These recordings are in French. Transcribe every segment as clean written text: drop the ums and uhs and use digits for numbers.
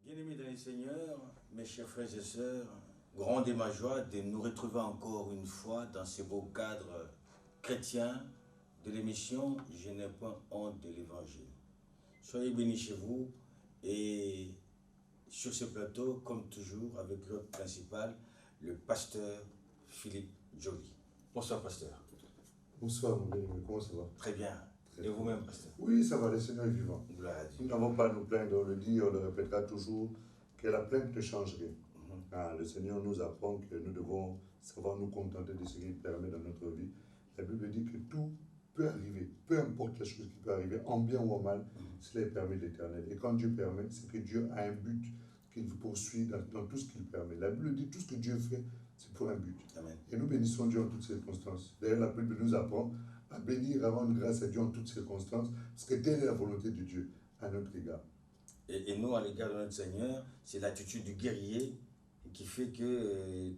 Bien-aimés dans les Seigneurs, mes chers frères et sœurs, grande est ma joie de nous retrouver encore une fois dans ce beau cadre chrétien de l'émission « Je n'ai pas honte de l'Évangile ». Soyez bénis chez vous et sur ce plateau, comme toujours, avec l'hôte principal, le pasteur Philippe Joly. Bonsoir, pasteur. Bonsoir, mon bien-aimé, comment ça va? Très bien. Et vous-même, pasteur? Oui, ça va, le Seigneur est vivant. Gloire à Dieu. Nous n'avons pas à nous plaindre, on le dit, on le répétera toujours, que la plainte ne change rien. Le Seigneur nous apprend que nous devons savoir nous contenter de ce qu'il permet dans notre vie. La Bible dit que tout peut arriver, peu importe la chose qui peut arriver, en bien ou en mal, cela est permis de l'Éternel. Et quand Dieu permet, c'est que Dieu a un but qu'il vous poursuit dans tout ce qu'il permet. La Bible dit tout ce que Dieu fait, c'est pour un but. Amen. Et nous bénissons Dieu en toutes circonstances. D'ailleurs, la Bible nous apprend à bénir, à rendre grâce à Dieu en toutes circonstances, parce que telle est la volonté de Dieu à notre égard. Et nous, à l'égard de notre Seigneur, c'est l'attitude du guerrier qui fait que,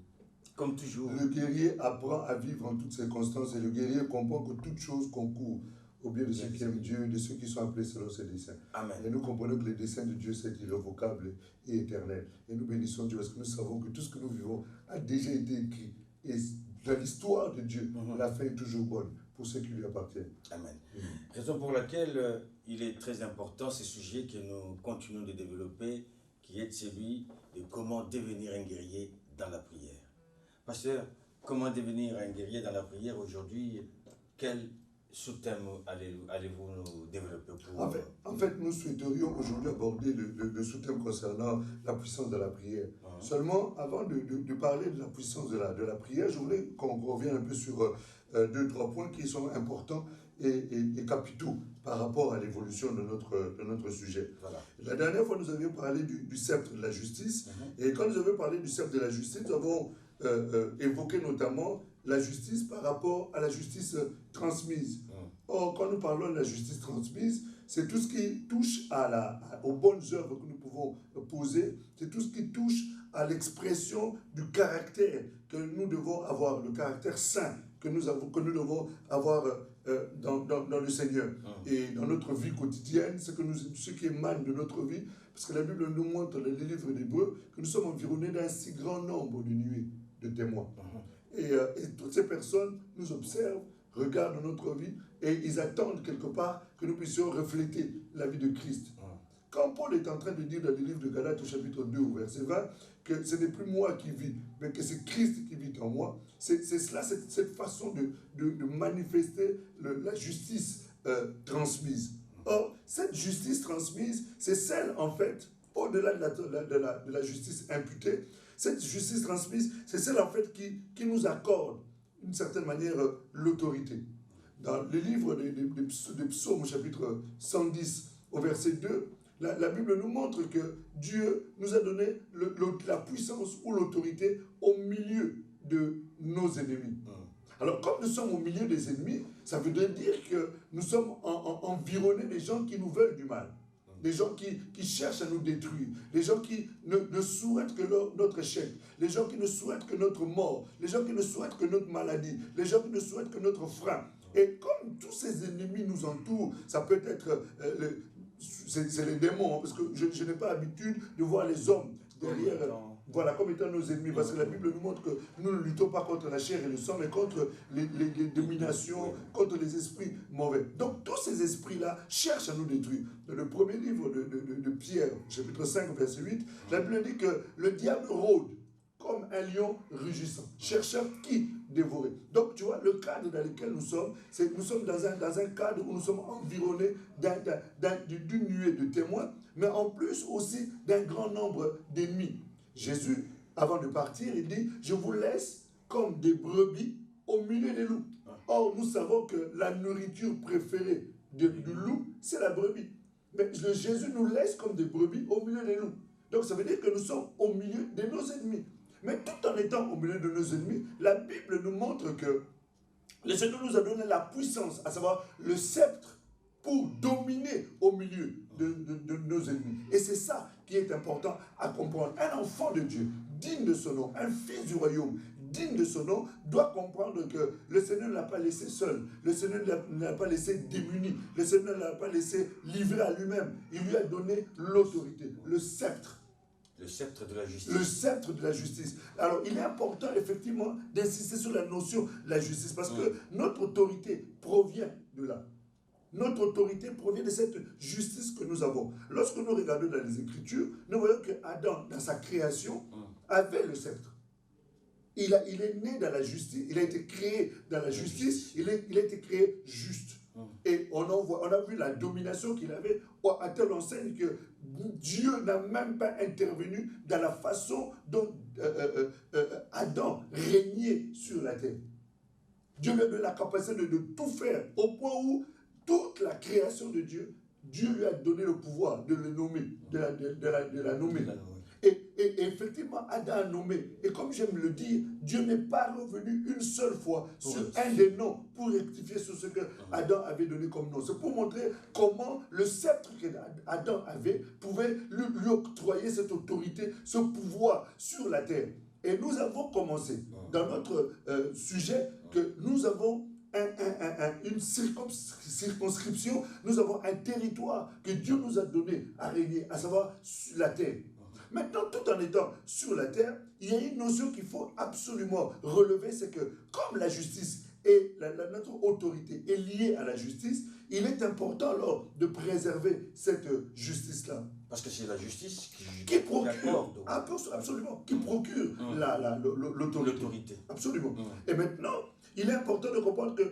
comme toujours... Le guerrier apprend à vivre en toutes circonstances et le guerrier comprend que toute chose concourt au bien de ceux qui aiment Dieu, de ceux qui sont appelés selon ses desseins. Amen. Et nous comprenons que les desseins de Dieu, c'est irrévocable et éternel. Et nous bénissons Dieu parce que nous savons que tout ce que nous vivons a déjà été écrit. Et dans l'histoire de Dieu, la fin est toujours bonne pour ceux qui lui appartiennent. Amen. Raison pour laquelle il est très important ce sujet que nous continuons de développer, qui est celui de comment devenir un guerrier dans la prière. Pasteur, comment devenir un guerrier dans la prière aujourd'hui? Quel sous-thème allez-vous nous développer pour... En fait, nous souhaiterions aujourd'hui aborder le sous-thème concernant la puissance de la prière. Seulement, avant de parler de la puissance de la prière, je voulais qu'on revienne un peu sur deux, trois points qui sont importants et capitaux par rapport à l'évolution de notre sujet. Voilà. La dernière fois, nous avions parlé du sceptre de la justice. Et quand nous avions parlé du sceptre de la justice, nous avons évoqué notamment la justice par rapport à la justice transmise. Or, quand nous parlons de la justice transmise, c'est tout ce qui touche aux bonnes œuvres que nous pouvons poser, c'est tout ce qui touche à l'expression du caractère que nous devons avoir, le caractère saint que nous devons avoir dans le Seigneur. Et dans notre vie quotidienne, ce qui émane de notre vie, parce que la Bible nous montre, les livres d'Hébreux, que nous sommes environnés d'un si grand nombre de nuées de témoins. Et toutes ces personnes nous observent, regardent notre vie et ils attendent quelque part que nous puissions refléter la vie de Christ. Quand Paul est en train de dire dans le livre de Galates au chapitre 2 au verset 20 que ce n'est plus moi qui vis, mais que c'est Christ qui vit en moi, c'est cela, cette façon de manifester la justice transmise. Or, cette justice transmise, c'est celle en fait, au-delà de la justice imputée, cette justice transmise, c'est celle en fait qui nous accorde, d'une certaine manière, l'autorité. Dans le livre des Psaumes, chapitre 110, au verset 2, la Bible nous montre que Dieu nous a donné la puissance ou l'autorité au milieu de nos ennemis. Alors, comme nous sommes au milieu des ennemis, ça veut dire que nous sommes environnés des gens qui nous veulent du mal. Les gens qui cherchent à nous détruire, les gens qui ne souhaitent que notre échec, les gens qui ne souhaitent que notre mort, les gens qui ne souhaitent que notre maladie, les gens qui ne souhaitent que notre frein. Et comme tous ces ennemis nous entourent, ça peut être, c'est les démons, parce que je n'ai pas l'habitude de voir les hommes derrière, voilà, comme étant nos ennemis, parce que la Bible nous montre que nous ne luttons pas contre la chair et le sang, mais contre les dominations, contre les esprits mauvais. Donc tous ces esprits-là cherchent à nous détruire. Dans le premier livre de Pierre, chapitre 5, verset 8, la Bible dit que le diable rôde comme un lion rugissant, cherchant qui dévorer. Donc tu vois, le cadre dans lequel nous sommes, c'est que nous sommes dans un cadre où nous sommes environnés d'une nuée de témoins, mais en plus aussi d'un grand nombre d'ennemis. Jésus, avant de partir, il dit « Je vous laisse comme des brebis au milieu des loups ». Or, nous savons que la nourriture préférée du loup, c'est la brebis. Mais Jésus nous laisse comme des brebis au milieu des loups. Donc, ça veut dire que nous sommes au milieu de nos ennemis. Mais tout en étant au milieu de nos ennemis, la Bible nous montre que le Seigneur nous a donné la puissance, à savoir le sceptre, pour dominer au milieu de nos ennemis. Et c'est ça qui est important à comprendre. Un enfant de Dieu, digne de son nom, un fils du royaume, digne de son nom, doit comprendre que le Seigneur ne l'a pas laissé seul, le Seigneur ne l'a pas laissé démuni, le Seigneur ne l'a pas laissé livré à lui-même. Il lui a donné l'autorité, le sceptre. Le sceptre de la justice. Le sceptre de la justice. Alors, il est important, effectivement, d'insister sur la notion de la justice, parce que notre autorité provient de là. Notre autorité provient de cette justice que nous avons. Lorsque nous regardons dans les Écritures, nous voyons que Adam, dans sa création, avait le sceptre. Il est né dans la justice, il a été créé dans la justice, il a été créé juste. Et on a vu la domination qu'il avait, à telle enseigne que Dieu n'a même pas intervenu dans la façon dont Adam régnait sur la terre. Dieu lui a donné la capacité de tout faire, au point où toute la création de Dieu, Dieu lui a donné le pouvoir de le nommer, de la nommer. Et effectivement, Adam a nommé. Et comme j'aime le dire, Dieu n'est pas revenu une seule fois sur un des noms pour rectifier sur ce que Adam avait donné comme nom. C'est pour montrer comment le sceptre qu'Adam avait pouvait lui octroyer cette autorité, ce pouvoir sur la terre. Et nous avons commencé dans notre sujet que nous avons une circonscription, nous avons un territoire que Dieu nous a donné à régner, à savoir sur la terre. Maintenant, tout en étant sur la terre, il y a une notion qu'il faut absolument relever, c'est que comme la justice et notre autorité est liée à la justice, il est important alors de préserver cette justice-là. Parce que c'est la justice qui procure, absolument, qui procure l'autorité. Absolument. Et maintenant, il est important de comprendre que,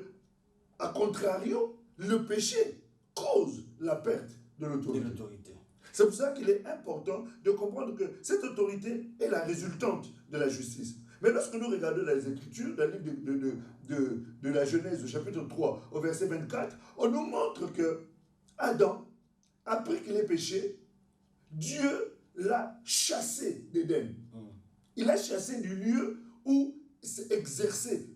à contrario, le péché cause la perte de l'autorité. C'est pour ça qu'il est important de comprendre que cette autorité est la résultante de la justice. Mais lorsque nous regardons dans les Écritures, dans le livre de la Genèse, au chapitre 3, au verset 24, on nous montre que Adam, après qu'il ait péché, Dieu l'a chassé d'Éden. Il l'a chassé du lieu où s'exerçait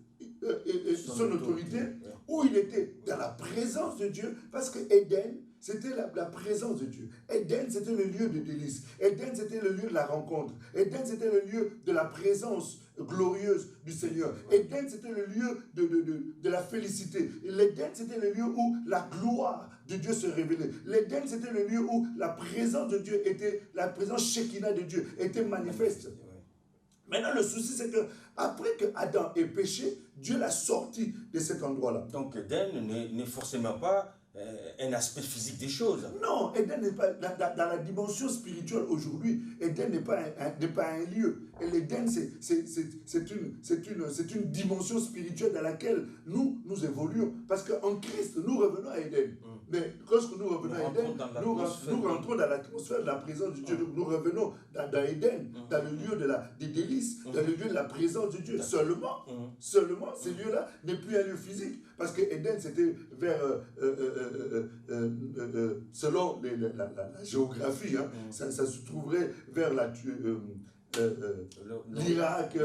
son autorité, où il était dans la présence de Dieu, parce que Éden, c'était la présence de Dieu. Éden, c'était le lieu de délice. Éden, c'était le lieu de la rencontre. Éden, c'était le lieu de la présence glorieuse du Seigneur. Éden, c'était le lieu de la félicité. L'Éden, c'était le lieu où la gloire de Dieu se révélait. L'Éden, c'était le lieu où la présence de Dieu était, la présence Shekinah de Dieu était manifeste. Maintenant, le souci, c'est que après que Adam ait péché, Dieu l'a sorti de cet endroit-là. Donc, Éden n'est forcément pas un aspect physique des choses. Non, Éden n'est pas dans la dimension spirituelle aujourd'hui. Éden n'est pas un lieu. Et l'Éden, c'est une dimension spirituelle dans laquelle nous évoluons. Parce qu'en Christ, nous revenons à Éden. Mais lorsque nous revenons à Éden, nous rentrons dans l'atmosphère de la présence de Dieu. Nous revenons dans Éden, dans le lieu des délices, dans le lieu de la présence de Dieu. Seulement, ce lieu-là n'est plus un lieu physique. Parce que Éden, c'était vers, selon la géographie, ça se trouverait vers l'Irak,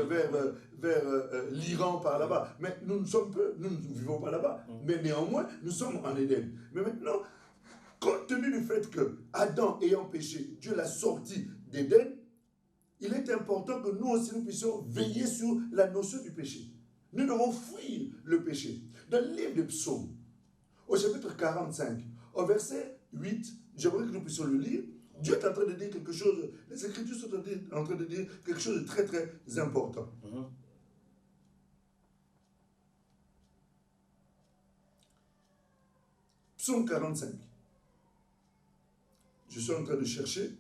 vers l'Iran par là-bas. Mais nous ne vivons pas là-bas. Mais néanmoins, nous sommes en Éden. Mais maintenant, compte tenu du fait que Adam ayant péché, Dieu l'a sorti d'Éden, il est important que nous aussi nous puissions veiller sur la notion du péché. Nous devons fuir le péché. Dans le livre de Psaumes, au chapitre 45, au verset 8, j'aimerais que nous puissions le lire. Dieu est en train de dire quelque chose, les Écritures sont en train de dire quelque chose de très très important. Psaume 45. Je suis en train de chercher.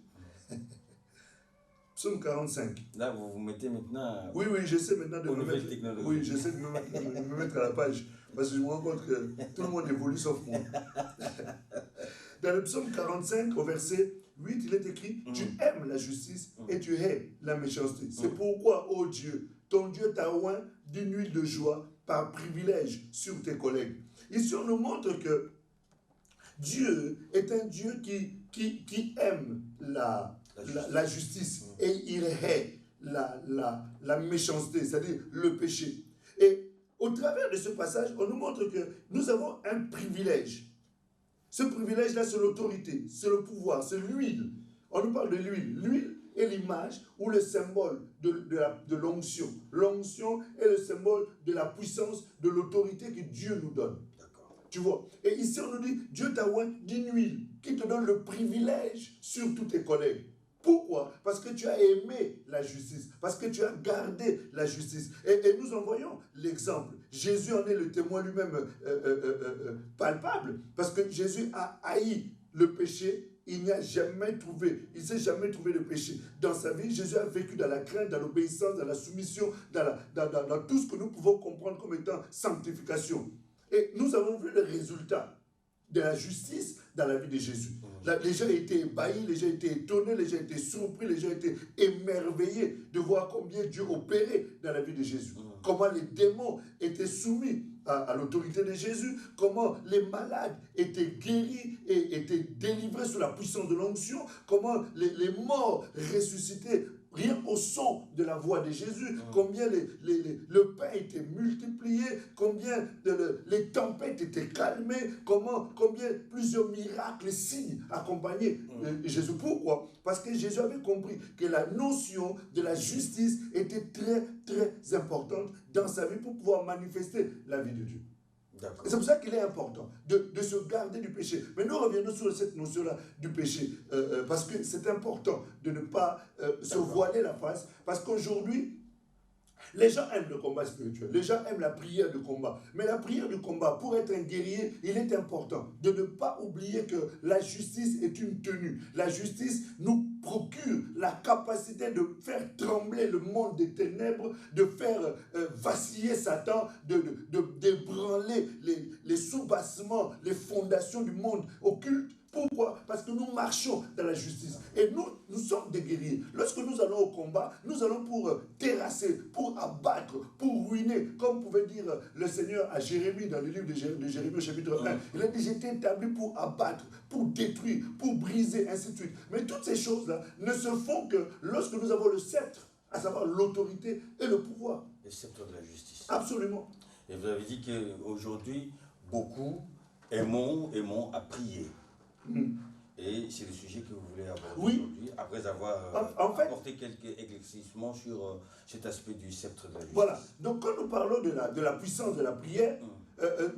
Psaume 45. Là, vous vous mettez maintenant... Oui, j'essaie maintenant de me mettre... Oui, j'essaie de me mettre à la page. Parce que je me rends compte que tout le monde évolue sauf moi. Dans le psaume 45, au verset 8, il est écrit « Tu aimes la justice et tu hais la méchanceté. C'est pourquoi, ô Dieu, ton Dieu t'a oint d'une huile de joie par privilège sur tes collègues. » Ici, on nous montre que Dieu est un Dieu qui aime la justice et il hait la méchanceté, c'est-à-dire le péché. Et au travers de ce passage, on nous montre que nous avons un privilège. Ce privilège-là, c'est l'autorité, c'est le pouvoir, c'est l'huile. On nous parle de l'huile. L'huile est l'image ou le symbole de l'onction. L'onction est le symbole de la puissance, de l'autorité que Dieu nous donne. Tu vois. Et ici, on nous dit, Dieu t'a oint d'une huile qui te donne le privilège sur tous tes collègues. Pourquoi? Pourquoi? Parce que tu as aimé la justice, parce que tu as gardé la justice. Et nous en voyons l'exemple. Jésus en est le témoin lui-même palpable, parce que Jésus a haï le péché. Il n'y a jamais trouvé, il ne s'est jamais trouvé de péché. Dans sa vie, Jésus a vécu dans la crainte, dans l'obéissance, dans la soumission, dans tout ce que nous pouvons comprendre comme étant sanctification. Et nous avons vu le résultat de la justice dans la vie de Jésus. Les gens étaient ébahis, les gens étaient étonnés, les gens étaient surpris, les gens étaient émerveillés de voir combien Dieu opérait dans la vie de Jésus. Comment les démons étaient soumis à l'autorité de Jésus, comment les malades étaient guéris et étaient délivrés sous la puissance de l'onction, comment les morts ressuscitaient rien qu'au son de la voix de Jésus, combien le pain était multiplié, combien les tempêtes étaient calmées, combien plusieurs miracles et signes accompagnaient Jésus. Pourquoi? Parce que Jésus avait compris que la notion de la justice était très, très importante dans sa vie pour pouvoir manifester la vie de Dieu. Et c'est pour ça qu'il est important de se garder du péché. Mais nous revenons sur cette notion-là du péché, parce que c'est important de ne pas se voiler la face, parce qu'aujourd'hui, les gens aiment le combat spirituel, les gens aiment la prière de combat. Mais la prière de combat, pour être un guerrier, il est important de ne pas oublier que la justice est une tenue. La justice nous procure la capacité de faire trembler le monde des ténèbres, de faire vaciller Satan, d'ébranler les soubassements, les fondations du monde occulte. Pourquoi? Parce que nous marchons dans la justice. Et nous sommes des guerriers. Lorsque nous allons au combat, nous allons pour terrasser, pour abattre, pour ruiner. Comme pouvait dire le Seigneur à Jérémie, dans le livre de Jérémie au chapitre 1. Il a dit, j'étais établi pour abattre, pour détruire, pour briser, ainsi de suite. Mais toutes ces choses-là ne se font que lorsque nous avons le sceptre, à savoir l'autorité et le pouvoir. Le sceptre de la justice. Absolument. Et vous avez dit qu'aujourd'hui, beaucoup aimons à prier. Et c'est le sujet que vous voulez aborder aujourd'hui, après avoir apporté quelques éclaircissements sur cet aspect du sceptre de la justice. Voilà, donc quand nous parlons de la puissance de la prière,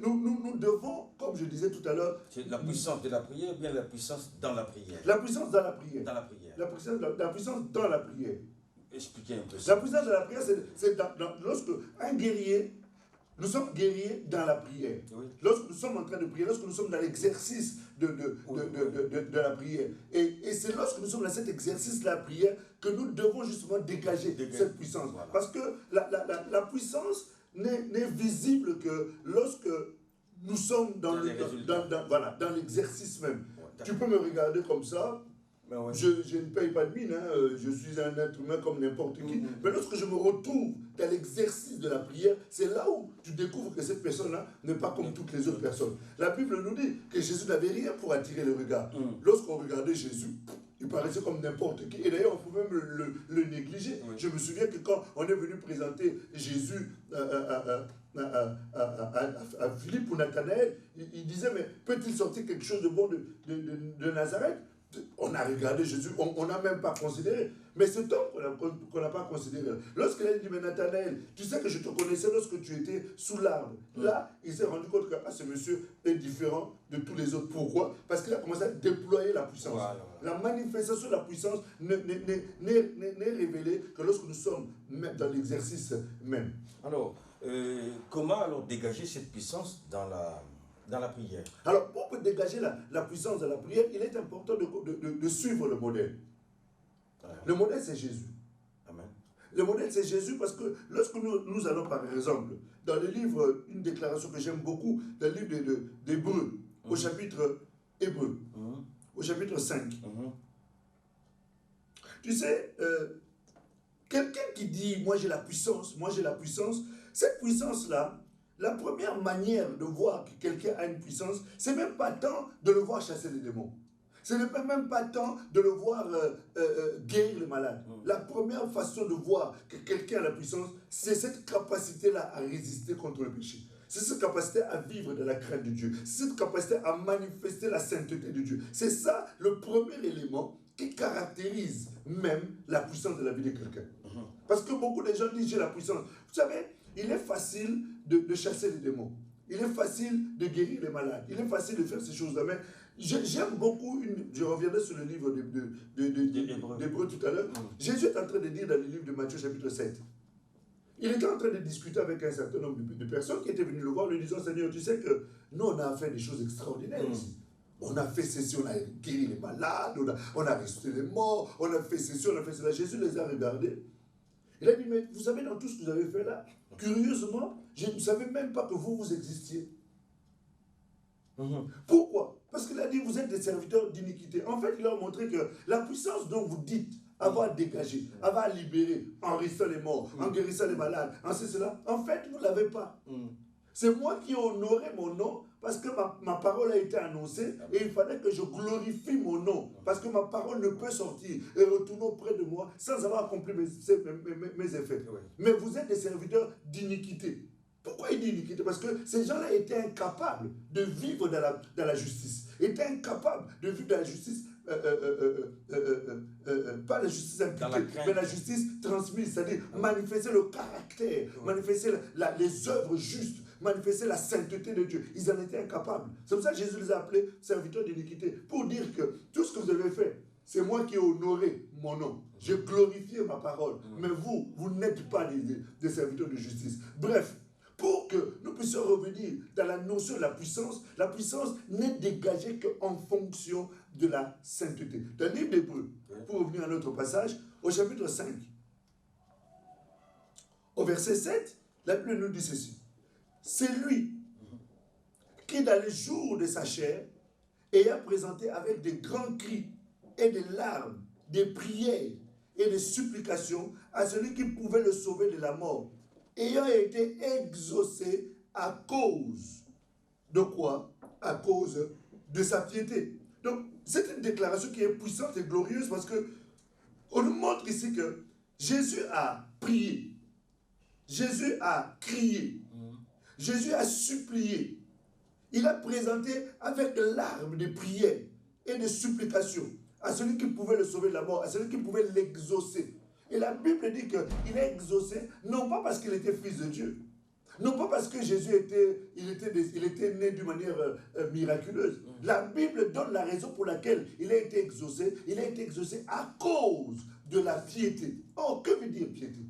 nous devons, comme je disais tout à l'heure... C'est la puissance de la prière ou bien la puissance dans la prière? La puissance dans la prière. Dans la prière. La puissance dans la prière. Expliquez un peu ça. La puissance de la prière, c'est lorsque un guerrier... Nous sommes guerriers dans la prière. Oui. Lorsque nous sommes en train de prier, lorsque nous sommes dans l'exercice de la prière. Et c'est lorsque nous sommes dans cet exercice de la prière que nous devons justement dégager cette puissance. Voilà. Parce que la puissance n'est visible que lorsque nous sommes dans l'exercice même. Ouais, tu peux me regarder comme ça. Ouais. Je ne paye pas de mine, je suis un être humain comme n'importe qui. Mais lorsque je me retrouve dans l'exercice de la prière, c'est là où tu découvres que cette personne-là n'est pas comme toutes les autres personnes. La Bible nous dit que Jésus n'avait rien pour attirer le regard. Lorsqu'on regardait Jésus, il paraissait comme n'importe qui. Et d'ailleurs, on pouvait même le négliger. Oui. Je me souviens que quand on est venu présenter Jésus à Philippe ou Nathanaël, il disait, mais peut-il sortir quelque chose de bon de Nazareth? On a regardé Jésus, on n'a même pas considéré. Mais cet homme qu'on n'a pas considéré, lorsqu'il a dit, mais Nathanaël, tu sais que je te connaissais lorsque tu étais sous l'arbre. Là, il s'est rendu compte que ce monsieur est différent de tous les autres. Pourquoi? Parce qu'il a commencé à déployer la puissance. Voilà. La manifestation de la puissance n'est révélée que lorsque nous sommes même dans l'exercice même. Alors, comment alors dégager cette puissance dans la prière? Alors, pour dégager la puissance de la prière, il est important de suivre le modèle. Amen. Le modèle, c'est Jésus. Amen. Le modèle, c'est Jésus parce que lorsque nous allons, par exemple, dans le livre, une déclaration que j'aime beaucoup, dans le livre d'Hébreux, au chapitre Hébreux, au chapitre 5. Tu sais, quelqu'un qui dit, moi j'ai la puissance, cette puissance-là, la première manière de voir que quelqu'un a une puissance, c'est même pas tant de le voir chasser les démons. Ce n'est même pas tant de le voir guérir les malades. La première façon de voir que quelqu'un a la puissance, c'est cette capacité-là à résister contre le péché. C'est cette capacité à vivre de la crainte de Dieu. C'est cette capacité à manifester la sainteté de Dieu. C'est ça le premier élément qui caractérise même la puissance de la vie de quelqu'un. Parce que beaucoup de gens disent j'ai la puissance. Vous savez, il est facile de chasser les démons. Il est facile de guérir les malades. Il est facile de faire ces choses-là. Mais J'aime beaucoup, je reviendrai sur le livre d'Hébreux tout à l'heure. Jésus est en train de dire dans le livre de Matthieu chapitre 7. Il était en train de discuter avec un certain nombre de personnes qui étaient venues le voir, lui disant, Seigneur, tu sais que nous, on a fait des choses extraordinaires ici. On a fait ceci, on a guéri les malades, on a ressuscité les morts, on a fait ceci, on a fait cela. Jésus les a regardés. Il a dit, mais vous savez, dans tout ce que vous avez fait là, curieusement, je ne savais même pas que vous existiez. Pourquoi? Parce qu'il a dit, vous êtes des serviteurs d'iniquité. En fait, il leur a montré que la puissance dont vous dites avoir dégagé, avoir libéré, en restant les morts, en guérissant les malades, en cela, en fait, vous ne l'avez pas. C'est moi qui ai honoré mon nom parce que ma parole a été annoncée et il fallait que je glorifie mon nom parce que ma parole ne peut sortir et retourner auprès de moi sans avoir accompli mes effets. Mais vous êtes des serviteurs d'iniquité. Pourquoi il dit iniquité? Parce que ces gens-là étaient incapables de vivre dans la justice, étaient incapables de vivre dans la justice, pas la justice impliquée, mais la justice transmise, c'est-à-dire manifester le caractère, manifester les œuvres justes, manifester la sainteté de Dieu. Ils en étaient incapables. C'est pour ça que Jésus les a appelés serviteurs d'iniquité, pour dire que tout ce que vous avez fait, c'est moi qui ai honoré mon nom. J'ai glorifié ma parole. Mais vous n'êtes pas des serviteurs de justice. Bref, pour que nous puissions revenir dans la notion de la puissance n'est dégagée qu'en fonction de la sainteté. Dans le livre d'Hébreux, pour revenir à notre passage, au chapitre 5, au verset 7, la Bible nous dit ceci. C'est lui qui, dans les jours de sa chair, ayant présenté avec des grands cris et des larmes, des prières et des supplications à celui qui pouvait le sauver de la mort, ayant été exaucé à cause de quoi? À cause de sa piété. Donc, c'est une déclaration qui est puissante et glorieuse parce que on nous montre ici que Jésus a prié, Jésus a crié, Jésus a supplié. Il a présenté avec larmes de prières et de supplications à celui qui pouvait le sauver de la mort, à celui qui pouvait l'exaucer. Et la Bible dit qu'il est exaucé, non pas parce qu'il était fils de Dieu, non pas parce que Jésus était né d'une manière miraculeuse. La Bible donne la raison pour laquelle il a été exaucé. Il a été exaucé à cause de la piété. Oh, que veut dire piété?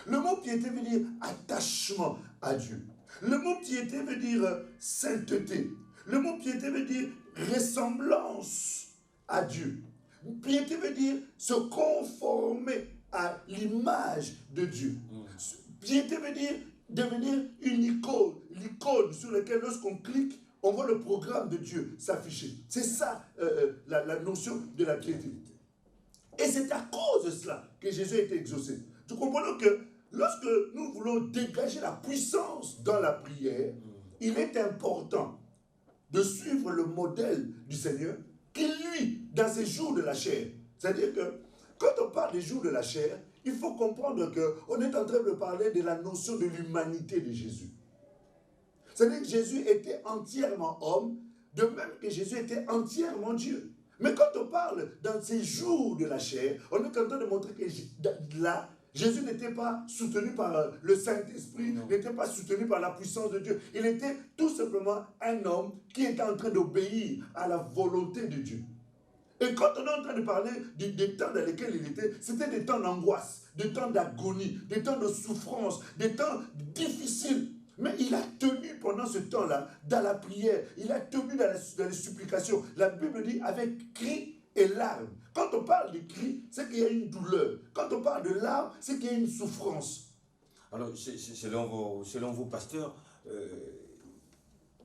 Le mot piété veut dire attachement à Dieu. Le mot piété veut dire sainteté. Le mot piété veut dire ressemblance à Dieu. Piété veut dire se conformer à l'image de Dieu. Piété veut dire devenir une icône, l'icône sur laquelle lorsqu'on clique, on voit le programme de Dieu s'afficher. C'est ça la notion de la piété. Et c'est à cause de cela que Jésus a été exaucé. Nous comprenons que lorsque nous voulons dégager la puissance dans la prière, il est important de suivre le modèle du Seigneur qui, lui, dans ses jours de la chair, c'est-à-dire que quand on parle des jours de la chair, il faut comprendre qu'on est en train de parler de la notion de l'humanité de Jésus. C'est-à-dire que Jésus était entièrement homme, de même que Jésus était entièrement Dieu. Mais quand on parle dans ces jours de la chair, on est en train de montrer que là, Jésus n'était pas soutenu par le Saint-Esprit, n'était pas soutenu par la puissance de Dieu. Il était tout simplement un homme qui était en train d'obéir à la volonté de Dieu. Et quand on est en train de parler des temps dans lesquels il était, c'était des temps d'angoisse, des temps d'agonie, des temps de souffrance, des temps difficiles. Mais il a tenu pendant ce temps-là, dans la prière, il a tenu dans les supplications. La Bible dit avec cris et larmes. Quand on parle de cris, c'est qu'il y a une douleur. Quand on parle de larmes, c'est qu'il y a une souffrance. Alors, selon vos pasteurs,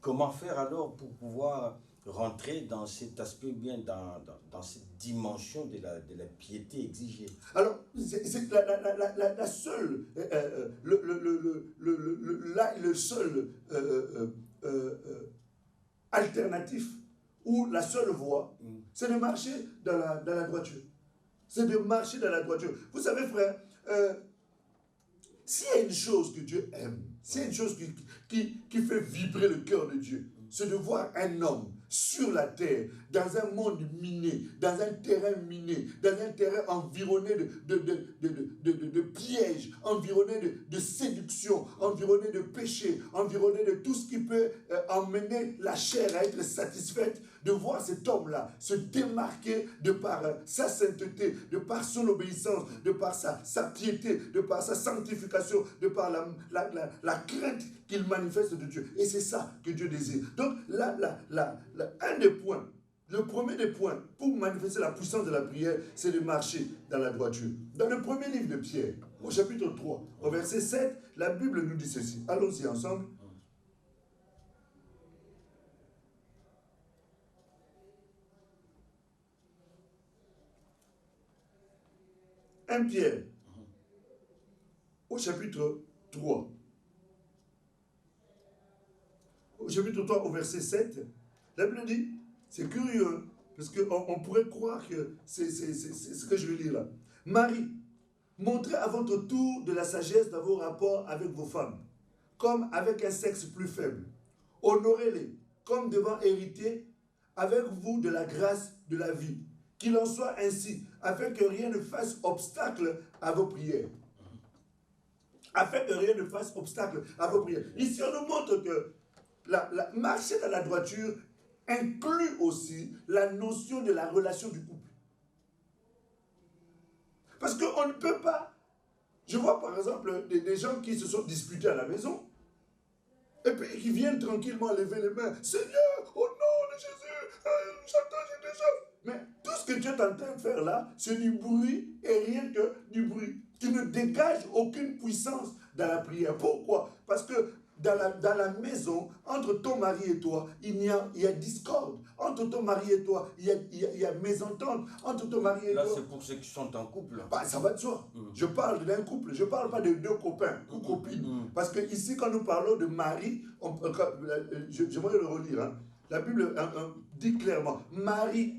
comment faire alors pour pouvoir rentrer dans cet aspect, bien dans cette dimension de la piété exigée? Alors, c'est la seule, le seul alternatif ou la seule voie, c'est de marcher dans la droiture. C'est de marcher dans la droiture. Vous savez, frère, s'il y a une chose que Dieu aime, s'il y a une chose qui fait vibrer le cœur de Dieu, c'est de voir un homme sur la terre, dans un monde miné, dans un terrain miné, dans un terrain environné de pièges, environné de séduction, environné de péché, environné de tout ce qui peut emmener la chair à être satisfaite, de voir cet homme-là se démarquer de par sa sainteté, de par son obéissance, de par sa piété, de par sa sanctification, de par la crainte qu'il manifeste de Dieu. Et c'est ça que Dieu désire. Donc, un des points, le premier des points pour manifester la puissance de la prière, c'est de marcher dans la droiture. Dans le premier livre de Pierre, au chapitre 3, au verset 7, la Bible nous dit ceci. Allons-y ensemble. 1 Pierre, au chapitre 3. Au chapitre 3, au verset 7, la Bible dit, c'est curieux, parce qu'on pourrait croire que c'est ce que je veux dire là. Marie, montrez à votre tour de la sagesse dans vos rapports avec vos femmes, comme avec un sexe plus faible. Honorez-les, comme devant hériter avec vous de la grâce de la vie. Qu'il en soit ainsi, afin que rien ne fasse obstacle à vos prières. Afin que rien ne fasse obstacle à vos prières. Ici, on nous montre que marcher dans la droiture inclut aussi la notion de la relation du couple. Parce qu'on ne peut pas... Je vois par exemple des gens qui se sont disputés à la maison, et puis qui viennent tranquillement lever les mains. Seigneur, au nom de Jésus, j'entends des choses. Mais tout ce que tu es en train de faire là, c'est du bruit et rien que du bruit. Tu ne dégages aucune puissance dans la prière. Pourquoi? Parce que dans la maison, entre ton mari et toi, il y a discorde. Entre ton mari et toi, il y a mésentente. Entre ton mari et là, toi... c'est pour ceux qui sont en couple. Bah, ça va de soi. Je parle d'un couple, je ne parle pas de deux copains ou copines. Parce que ici, quand nous parlons de mari, j'aimerais le relire. Hein. La Bible dit clairement, Marie,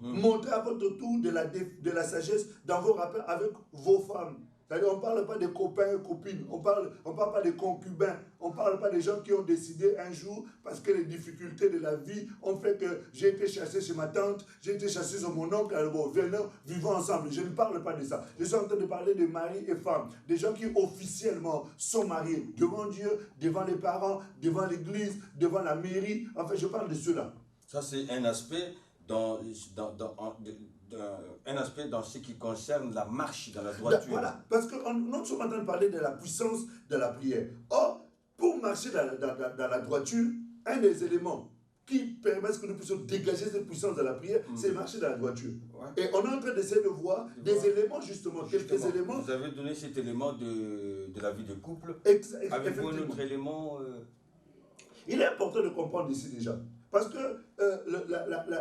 montrez à votre tour de la sagesse dans vos rapports avec vos femmes. C'est-à-dire, on ne parle pas de copains et copines, on parle pas de concubins, on ne parle pas des gens qui ont décidé un jour, parce que les difficultés de la vie ont fait que j'ai été chassé chez ma tante, j'ai été chassé sur mon oncle, alors bon, venons, vivons ensemble. Je ne parle pas de ça. Je suis en train de parler de mari et femme, des gens qui officiellement sont mariés devant Dieu, devant les parents, devant l'église, devant la mairie. Enfin, je parle de ceux-là. Ça, c'est un aspect un aspect dans ce qui concerne la marche dans la droiture. Voilà, parce que nous sommes en train de parler de la puissance de la prière. Or, pour marcher dans la droiture, un des éléments qui permettent que nous puissions dégager cette puissance de la prière, c'est marcher dans la droiture. Ouais. Et on est en train d'essayer de voir des éléments, quelques éléments. Vous avez donné cet élément de la vie de couple. Avez-vous un autre élément Il est important de comprendre ici déjà. Parce que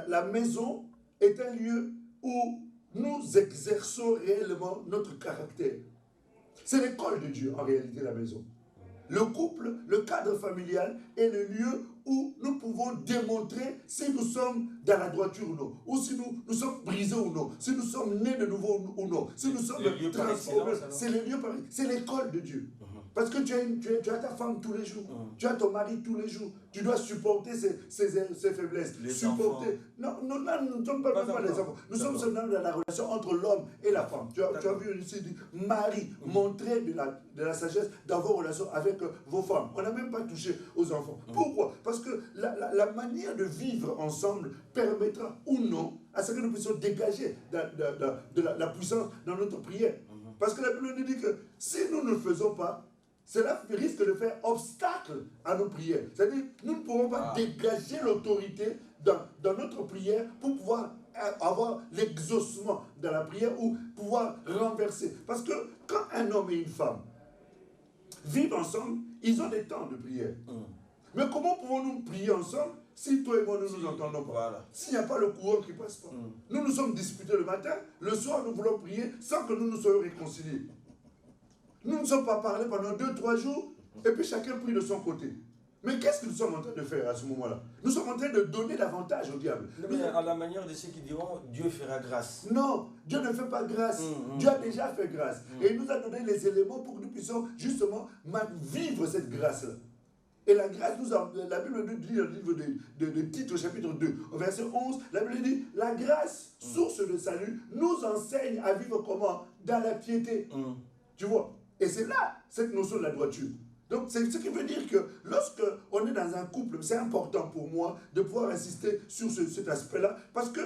la maison est un lieu où nous exerçons réellement notre caractère. C'est l'école de Dieu, en réalité, la maison. Le couple, le cadre familial est le lieu où nous pouvons démontrer si nous sommes dans la droiture ou non, ou si nous sommes brisés ou non, si nous sommes nés de nouveau ou non, si nous sommes transformés. C'est le lieu par excellence, c'est l'école de Dieu. Parce que tu as ta femme tous les jours, tu as ton mari tous les jours, tu dois supporter ses faiblesses. Supporter. Non, nous ne sommes pas les enfants. Nous sommes seulement dans la relation entre l'homme et la femme. Tu as vu ici, dit, Marie, montrez de la sagesse dans vos relations avec vos femmes. On n'a même pas touché aux enfants. Pourquoi? Parce que la manière de vivre ensemble permettra ou non à ce que nous puissions dégager de la puissance dans notre prière. Parce que la Bible nous dit que si nous ne le faisons pas, cela risque de faire obstacle à nos prières. C'est-à-dire, nous ne pourrons pas dégager l'autorité dans notre prière pour pouvoir avoir l'exaucement dans la prière ou pouvoir renverser. Parce que quand un homme et une femme vivent ensemble, ils ont des temps de prière. Mais comment pouvons-nous prier ensemble si toi et moi nous nous entendons pas? Voilà. S'il n'y a pas le courant qui passe pas. Nous nous sommes disputés le matin, le soir nous voulons prier sans que nous nous soyons réconciliés. Nous ne sommes pas parlé pendant 2-3 jours, et puis chacun prie de son côté. Mais qu'est-ce que nous sommes en train de faire à ce moment-là? Nous sommes en train de donner l'avantage au diable. Mais à la manière de ceux qui diront, Dieu fera grâce. Non, Dieu ne fait pas grâce. Dieu a déjà fait grâce. Et il nous a donné les éléments pour que nous puissions justement vivre cette grâce-là. Et la grâce, la Bible nous dit dans le livre de Tite, au chapitre 2, au verset 11, la Bible dit, la grâce, source de salut, nous enseigne à vivre comment? Dans la piété. Tu vois? Et c'est là, cette notion de la droiture. Donc, c'est ce qui veut dire que lorsque on est dans un couple, c'est important pour moi de pouvoir insister sur cet aspect-là, parce que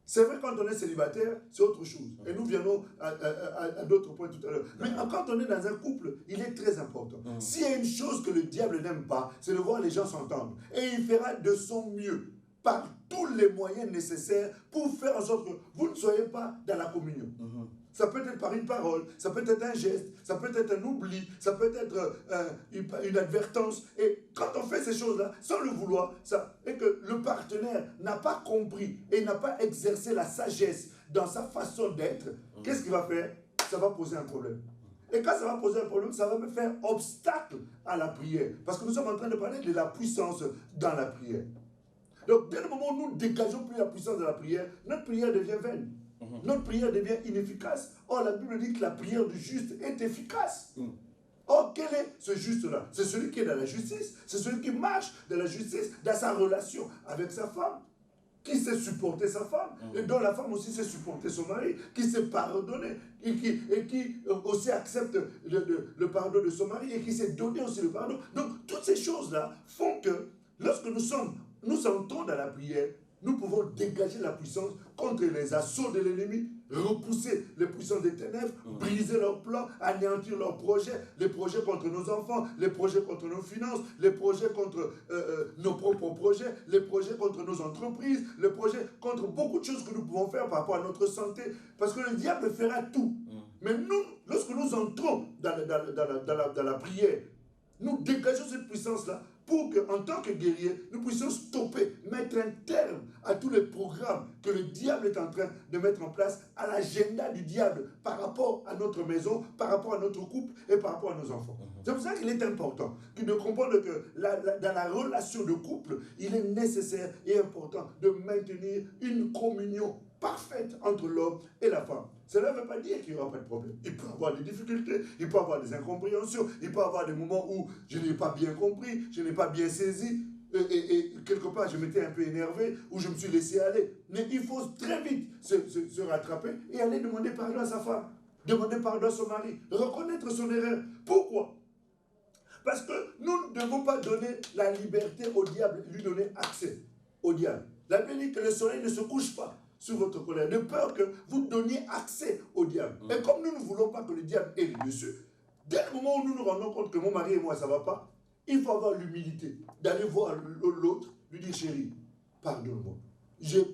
c'est vrai, quand on est célibataire, c'est autre chose. Et nous viendrons à d'autres points tout à l'heure. Mais quand on est dans un couple, il est très important. S'il y a une chose que le diable n'aime pas, c'est de voir les gens s'entendre. Et il fera de son mieux, par tous les moyens nécessaires, pour faire en sorte que vous ne soyez pas dans la communion. Ça peut être par une parole, ça peut être un geste, ça peut être un oubli, ça peut être une advertence. Et quand on fait ces choses-là, sans le vouloir, et que le partenaire n'a pas compris et n'a pas exercé la sagesse dans sa façon d'être, qu'est-ce qu'il va faire? Ça va poser un problème. Et quand ça va poser un problème, ça va me faire obstacle à la prière. Parce que nous sommes en train de parler de la puissance dans la prière. Donc, dès le moment où nous ne dégageons plus la puissance de la prière, notre prière devient vaine. Notre prière devient inefficace. Or, la Bible dit que la prière du juste est efficace. Or, quel est ce juste-là? C'est celui qui est dans la justice. C'est celui qui marche dans la justice, dans sa relation avec sa femme, qui sait supporter sa femme, et dont la femme aussi sait supporter son mari, qui sait pardonner, et qui aussi accepte le pardon de son mari, et qui sait donner aussi le pardon. Donc, toutes ces choses-là font que, lorsque nous entrons dans la prière, nous pouvons dégager la puissance contre les assauts de l'ennemi, repousser les puissances des ténèbres, briser leurs plans, anéantir leurs projets, les projets contre nos enfants, les projets contre nos finances, les projets contre nos propres projets, les projets contre nos entreprises, les projets contre beaucoup de choses que nous pouvons faire par rapport à notre santé, parce que le diable fera tout. Mais nous, lorsque nous entrons dans la prière, nous dégageons cette puissance-là pour qu'en tant que guerrier, nous puissions stopper, mettre un terme à tous les programmes que le diable est en train de mettre en place, à l'agenda du diable par rapport à notre maison, par rapport à notre couple et par rapport à nos enfants. C'est pour ça qu'il est important de comprendre que dans la relation de couple, il est nécessaire et important de maintenir une communion parfaite entre l'homme et la femme. Cela ne veut pas dire qu'il n'y aura pas de problème. Il peut y avoir des difficultés, il peut y avoir des incompréhensions, il peut y avoir des moments où je n'ai pas bien compris, je n'ai pas bien saisi, et quelque part je m'étais un peu énervé, ou je me suis laissé aller. Mais il faut très vite se rattraper et aller demander pardon à sa femme, demander pardon à son mari, reconnaître son erreur. Pourquoi? Parce que nous ne devons pas donner la liberté au diable, lui donner accès au diable. La Bible dit que le soleil ne se couche pas sur votre colère, de peur que vous donniez accès au diable. Et comme nous ne voulons pas que le diable ait le dessus, dès le moment où nous nous rendons compte que mon mari et moi ça ne va pas, il faut avoir l'humilité d'aller voir l'autre, lui dire chérie, pardonne-moi.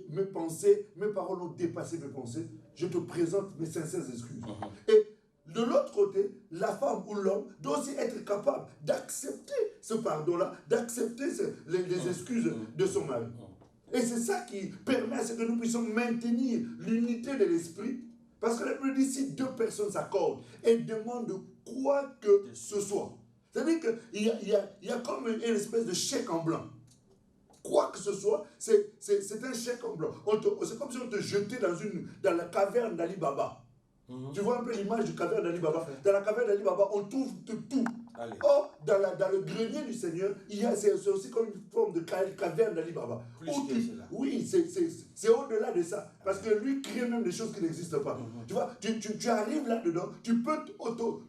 Mes pensées, mes paroles ont dépassé mes pensées, je te présente mes sincères excuses. Et de l'autre côté, la femme ou l'homme doit aussi être capable d'accepter ce pardon-là, d'accepter les excuses de son mari. Et c'est ça qui permet à ce que nous puissions maintenir l'unité de l'esprit. Parce que la Bible dit, si deux personnes s'accordent et demandent quoi que ce soit, c'est-à-dire qu'il y a comme une espèce de chèque en blanc. Quoi que ce soit, c'est un chèque en blanc. C'est comme si on te jetait dans la caverne d'Ali Baba. Tu vois un peu l'image du caverne d'Ali Baba. Dans la caverne d'Ali Baba, on trouve de tout. Or, dans le grenier du Seigneur, c'est aussi comme une forme de caverne d'Ali Baba. Oui, c'est au-delà de ça. Parce que lui crée même des choses qui n'existent pas. Tu vois, tu arrives là-dedans, tu peux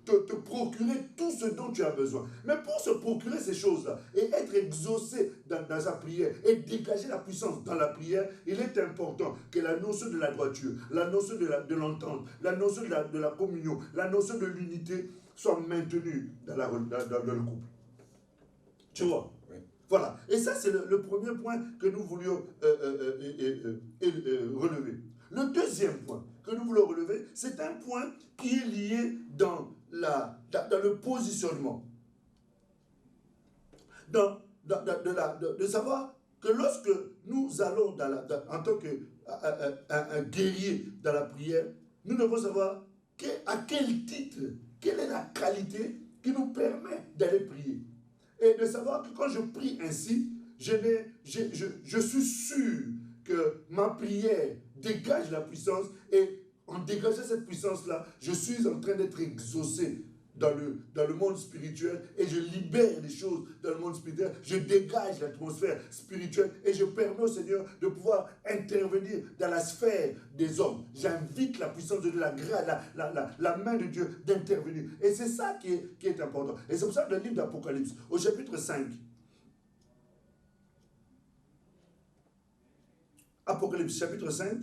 te procurer tout ce dont tu as besoin. Mais pour se procurer ces choses-là et être exaucé dans sa prière et dégager la puissance dans la prière, il est important que la notion de la droiture, la notion de l'entente, la notion de la communion, la notion de l'unité soit maintenue dans le couple. Tu vois? Oui. Voilà. Et ça, c'est le premier point que nous voulions relever. Le deuxième point que nous voulons relever, c'est un point qui est lié dans le positionnement. De savoir que lorsque nous allons en tant qu'un guerrier dans la prière, nous devons savoir à quel titre, quelle est la qualité qui nous permet d'aller prier. Et de savoir que quand je prie ainsi, je suis sûr que ma prière dégage la puissance, et en dégageant cette puissance-là, je suis en train d'être exaucé dans le monde spirituel et je libère les choses dans le monde spirituel. Je dégage l'atmosphère spirituelle et je permets au Seigneur de pouvoir intervenir dans la sphère des hommes. J'invite la puissance de Dieu, la grâce, la main de Dieu d'intervenir. Et c'est ça qui est important. Et c'est pour ça que le livre d'Apocalypse, au chapitre 5, Apocalypse chapitre 5,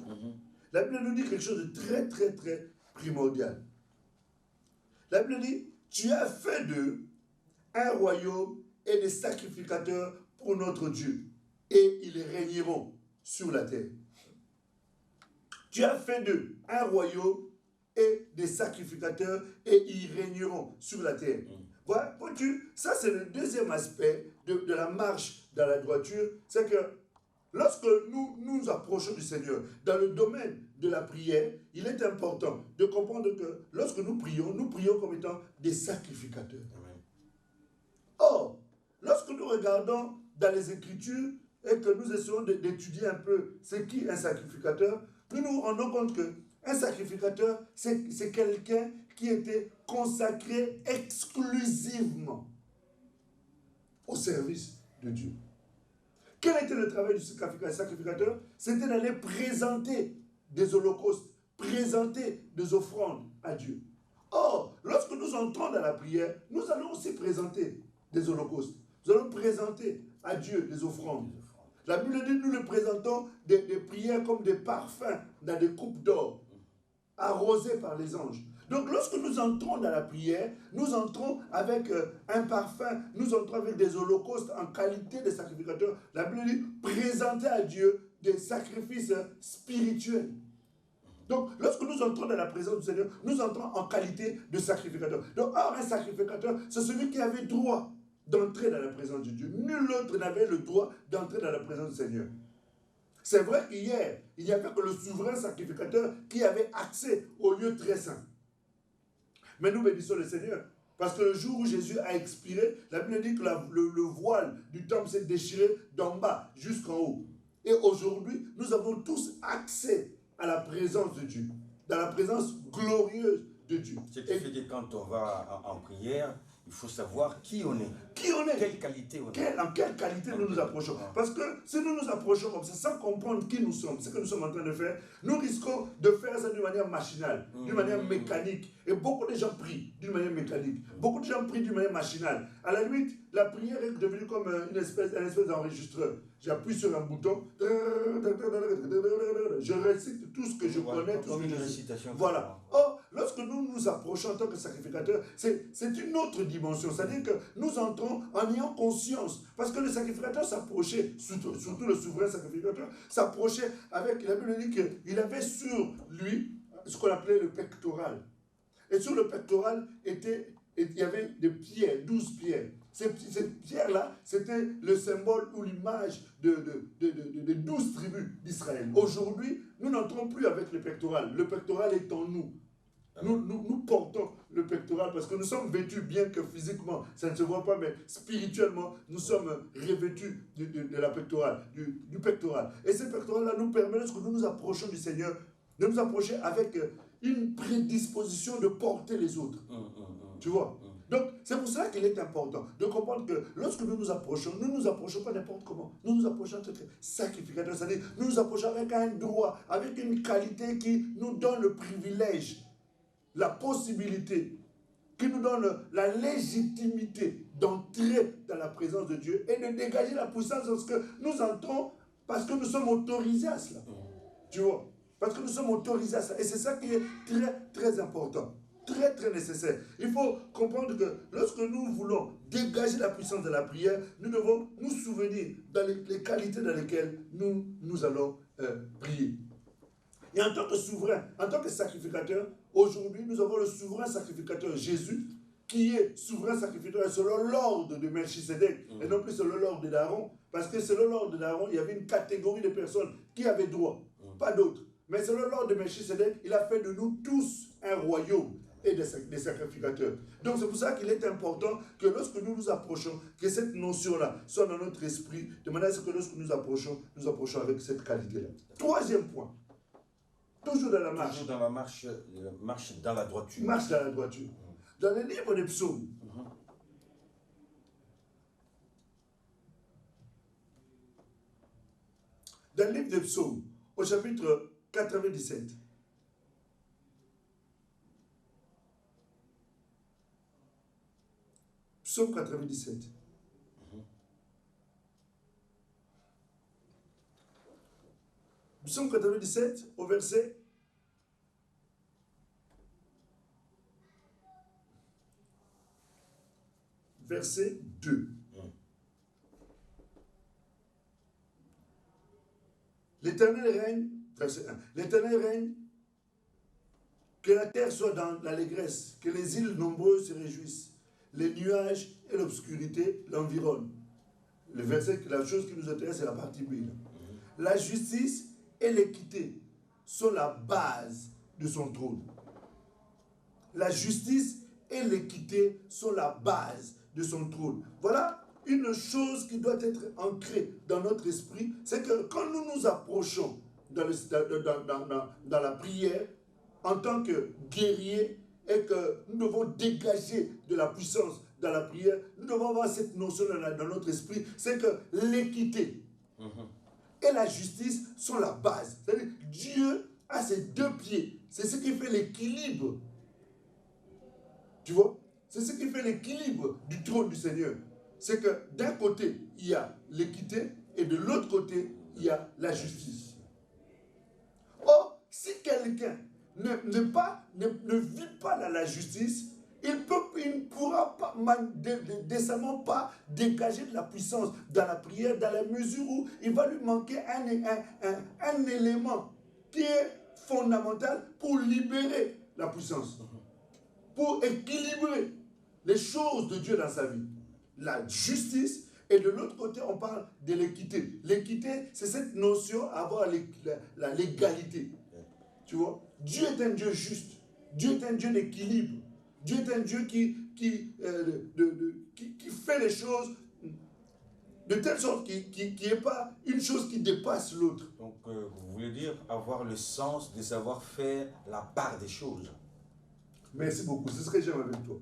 la Bible nous dit quelque chose de très, très, très primordial. La Bible dit, tu as fait d'eux un royaume et des sacrificateurs pour notre Dieu, et ils régneront sur la terre. Tu as fait d'eux un royaume et des sacrificateurs, et ils régneront sur la terre. Voilà, vois-tu, ça c'est le deuxième aspect de la marche dans la droiture, c'est que lorsque nous nous approchons du Seigneur dans le domaine de la prière, il est important de comprendre que lorsque nous prions comme étant des sacrificateurs. Amen. Or, lorsque nous regardons dans les Écritures et que nous essayons d'étudier un peu ce qu'est un sacrificateur, nous nous rendons compte qu'un sacrificateur, c'est quelqu'un qui était consacré exclusivement au service de Dieu. Quel était le travail du sacrificateur? C'était d'aller présenter des holocaustes, présenter des offrandes à Dieu. Or, lorsque nous entrons dans la prière, nous allons aussi présenter des holocaustes. Nous allons présenter à Dieu des offrandes. La Bible dit que nous le présentons des prières comme des parfums dans des coupes d'or, arrosées par les anges. Donc, lorsque nous entrons dans la prière, nous entrons avec un parfum, nous entrons avec des holocaustes en qualité de sacrificateurs. La Bible dit présenter à Dieu des sacrifices spirituels. Donc, lorsque nous entrons dans la présence du Seigneur, nous entrons en qualité de sacrificateur. Donc, or, un sacrificateur, c'est celui qui avait droit d'entrer dans la présence de Dieu. Nul autre n'avait le droit d'entrer dans la présence du Seigneur. C'est vrai qu'hier, il n'y avait que le souverain sacrificateur qui avait accès au lieu très saint. Mais nous bénissons le Seigneur. Parce que le jour où Jésus a expiré, la Bible dit que le voile du temple s'est déchiré d'en bas jusqu'en haut. Et aujourd'hui, nous avons tous accès à la présence de Dieu, dans la présence glorieuse de Dieu. Ce qui fait que quand on va en prière, il faut savoir qui on est. Qui on est. Quelle qualité on est. En quelle qualité nous nous approchons. Parce que si nous nous approchons comme ça, sans comprendre qui nous sommes, ce que nous sommes en train de faire, nous risquons de faire ça d'une manière machinale, d'une manière mécanique. Et beaucoup de gens prient d'une manière mécanique. Beaucoup de gens prient d'une manière machinale. À la limite, la prière est devenue comme un espèce d'enregistreur. J'appuie sur un bouton, je récite tout ce que je connais, tout ce que je sais. Voilà. Or, lorsque nous nous approchons en tant que sacrificateurs, c'est une autre dimension. C'est-à-dire que nous entrons en ayant conscience. Parce que le sacrificateur s'approchait, surtout le souverain sacrificateur, s'approchait avec, la Bible dit qu'il avait sur lui ce qu'on appelait le pectoral. Et sur le pectoral, il y avait des pierres, 12 pierres. Ces pierres-là, c'était le symbole ou l'image de 12 tribus d'Israël. Aujourd'hui, nous n'entrons plus avec le pectoral. Le pectoral est en nous. Nous portons le pectoral parce que nous sommes vêtus, bien que physiquement, ça ne se voit pas, mais spirituellement, nous sommes revêtus de la pectorale, du pectoral. Et ce pectoral-là nous permet, lorsque nous nous approchons du Seigneur, de nous approcher avec une prédisposition de porter les autres. Tu vois? Donc, c'est pour cela qu'il est important de comprendre que lorsque nous nous approchons pas n'importe comment. Nous nous approchons en tant que sacrificateurs, c'est-à-dire nous nous approchons avec un droit, avec une qualité qui nous donne le privilège, la possibilité, qui nous donne la légitimité d'entrer dans la présence de Dieu et de dégager la puissance lorsque nous entrons parce que nous sommes autorisés à cela. Tu vois? Parce que nous sommes autorisés à ça. Et c'est ça qui est très, très important. Très, très nécessaire. Il faut comprendre que lorsque nous voulons dégager la puissance de la prière, nous devons nous souvenir dans les qualités dans lesquelles nous allons prier. Et en tant que souverain, en tant que sacrificateur, aujourd'hui, nous avons le souverain sacrificateur Jésus, qui est souverain sacrificateur selon l'ordre de Melchisedec, et non plus selon l'ordre d'Aaron, parce que selon l'ordre d'Aaron, il y avait une catégorie de personnes qui avaient droit, pas d'autres. Mais selon l'ordre de Melchisedec, il a fait de nous tous un royaume et des sacrificateurs. Donc c'est pour ça qu'il est important que lorsque nous nous approchons, que cette notion-là soit dans notre esprit, de manière à ce que lorsque nous approchons avec cette qualité-là. Troisième point, toujours dans la marche. Toujours dans la marche dans la droiture. Marche dans la droiture. Dans le livre des psaumes, dans le livre des psaumes, au chapitre 97, psaume 97. Psaume 97, au verset 2. L'Éternel règne, verset 1. L'Éternel règne, que la terre soit dans l'allégresse, que les îles nombreuses se réjouissent, les nuages et l'obscurité l'environnent. Le verset, la chose qui nous intéresse, c'est la partie B. La justice et l'équité sont la base de son trône. La justice et l'équité sont la base de son trône. Voilà une chose qui doit être ancrée dans notre esprit, c'est que quand nous nous approchons dans la prière, en tant que guerriers, et que nous devons dégager de la puissance dans la prière, nous devons avoir cette notion dans notre esprit, c'est que l'équité et la justice sont la base. C'est-à-dire, Dieu a ses deux pieds. C'est ce qui fait l'équilibre. Tu vois? C'est ce qui fait l'équilibre du trône du Seigneur. C'est que d'un côté, il y a l'équité et de l'autre côté, il y a la justice. Or, si quelqu'un ne vit pas dans la justice, il ne pourra pas, décemment pas dégager de la puissance dans la prière, dans la mesure où il va lui manquer un élément qui est fondamental pour libérer la puissance, pour équilibrer les choses de Dieu dans sa vie. La justice, et de l'autre côté, on parle de l'équité. L'équité, c'est cette notion d'avoir l'égalité. Tu vois? Dieu est un Dieu juste. Dieu est un Dieu d'équilibre. Dieu est un Dieu qui fait les choses de telle sorte qu'il n'y ait pas une chose qui dépasse l'autre. Donc, vous voulez dire avoir le sens de savoir faire la part des choses. Merci beaucoup. C'est ce que j'aime avec toi.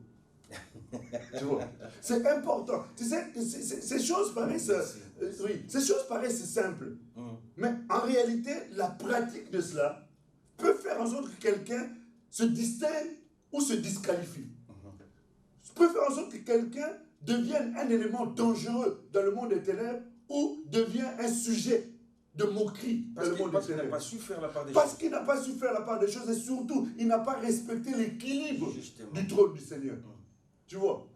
Tu vois, c'est important. Tu sais, ces choses paraissent, ces choses paraissent simples. Mais en réalité, la pratique de cela peut faire en sorte que quelqu'un se distingue ou se disqualifie. Peut faire en sorte que quelqu'un devienne un élément dangereux dans le monde des ténèbres ou devient un sujet de moquerie dans le monde des ténèbres. Parce qu'il n'a pas su faire la part des choses. Parce qu'il n'a pas su faire la part des choses et surtout, il n'a pas respecté l'équilibre du trône du Seigneur. Tu vois?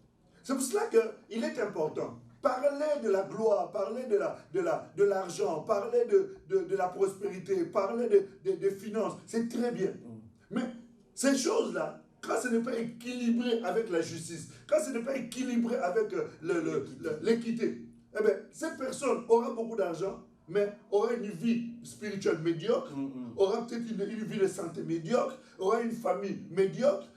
C'est pour cela qu'il est important. Parler de la gloire, parler de l'argent, parler de la prospérité, parler des finances, c'est très bien. Mais ces choses-là, quand ce n'est pas équilibré avec la justice, quand ce n'est pas équilibré avec l'équité, eh bien, cette personne aura beaucoup d'argent, mais aura une vie spirituelle médiocre, aura peut-être une vie de santé médiocre, aura une famille médiocre,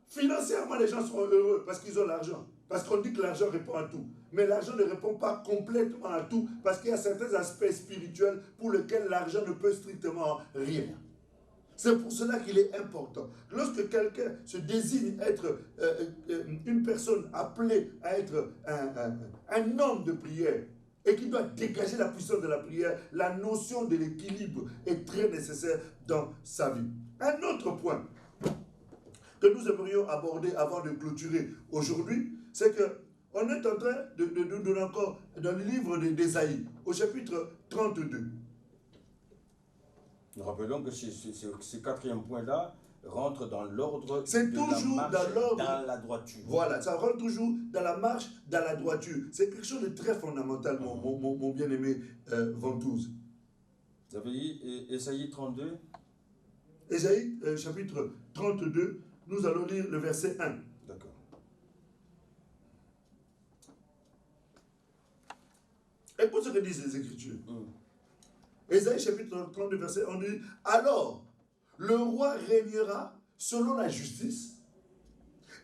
financièrement, les gens seront heureux parce qu'ils ont l'argent. Parce qu'on dit que l'argent répond à tout. Mais l'argent ne répond pas complètement à tout parce qu'il y a certains aspects spirituels pour lesquels l'argent ne peut strictement rien. C'est pour cela qu'il est important. Lorsque quelqu'un se désigne être une personne appelée à être un homme de prière et qui doit dégager la puissance de la prière, la notion de l'équilibre est très nécessaire dans sa vie. Un autre point que nous aimerions aborder avant de clôturer aujourd'hui, c'est qu'on est en train de donner encore dans le livre d'Ésaïe, au chapitre 32. Nous rappelons que ce quatrième point-là rentre dans l'ordre dans la droiture. Voilà, ça rentre toujours dans la marche, dans la droiture. C'est quelque chose de très fondamental, mon bien-aimé Ventouze. Vous avez dit Ésaïe 32? Ésaïe, chapitre 32, nous allons lire le verset 1. D'accord. Écoute ce que disent les Écritures. Ésaïe chapitre 32, verset 1, on dit « Alors, le roi régnera selon la justice,